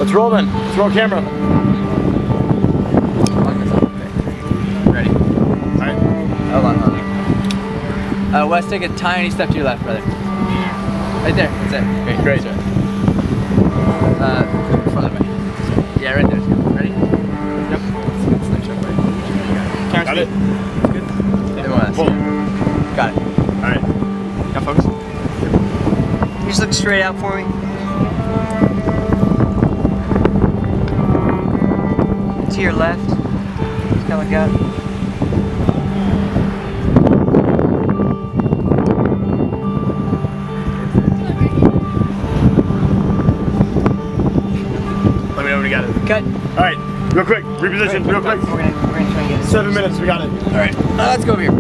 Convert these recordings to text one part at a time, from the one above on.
Let's roll then. Let's roll camera. Ready? Alright. Hold on. Wes, take a tiny step to your left, brother. Right there. That's it. Okay, great. Farther away. Yeah, right there. Ready? Yep. Got it. Good. Pull. Got it. Alright. Got focus. You just look straight out for me. To your left. Just kind of like that. Let me know when you got it. Cut. Alright, real quick. Reposition, real quick. We're gonna try and get it. 7 minutes, we got it. Alright. Let's go over here.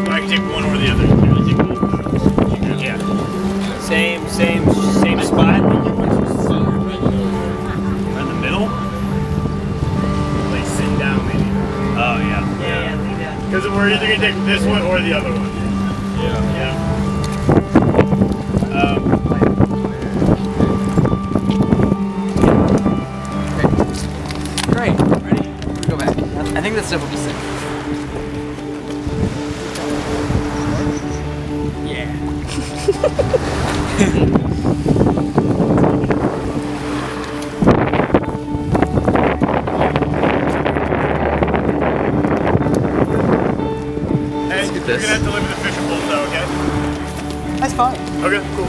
I can take one or the other. Yeah. Same spot. Right in the middle? Like sitting down, maybe. Oh yeah. Yeah, lean down. Because we're either going to take this one or the other one. Yeah. Great. Ready? Go back. I think that stuff will be sick. Yeah. Hey, you're going to have to live with the fishing bowl though, okay? That's fine. Okay, cool.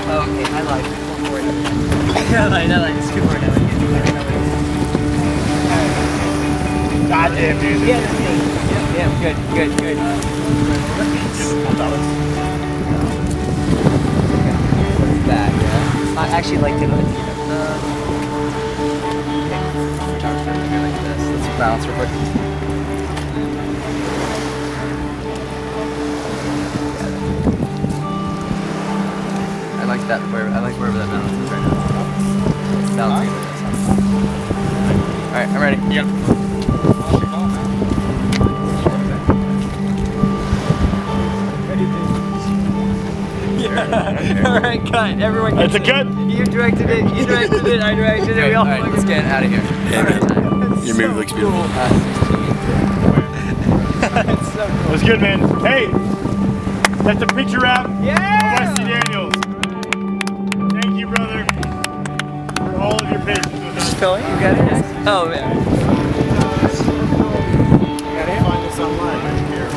Oh, okay, I like it. I like it. It's good for it. Goddamn, dude. Yeah, good. That, yeah. I actually liked it. Like this. Let's balance real quick. I like that wherever that balance is right now. It's balancing it. Alright, I'm ready. Yep. Alright, cut. Everyone It's a cut. You directed it. I directed it. We all Alright, let's get out of here. Your movie looks beautiful. It's so cool. It was good, man. Hey, that's a picture wrap. Yeah! Wesley Daniels. Thank you, brother, for all of your patience with us. Phil, you got it? Oh, man. You gotta find this online.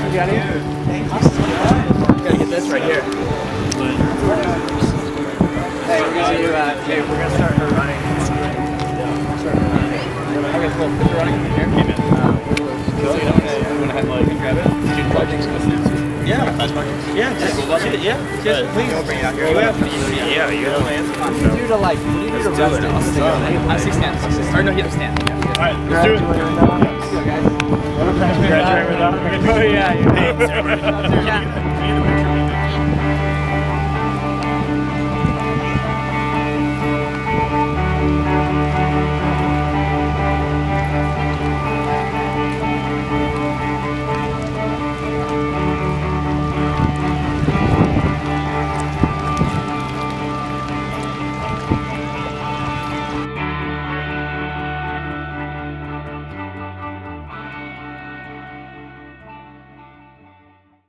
You got it? Thank you. Gotta get this right here. Hey, we're gonna start her running. Okay, cool. If you're running from here, you wanna head like grab it? Yeah, fast parking. Yeah, just please. I'll bring it out here. You have to do to like, what do you do to rest it? I see stand. Or no, he has stand. Alright, let's do it. Let's go, guys. Graduate without. Oh, yeah. Hey, everybody.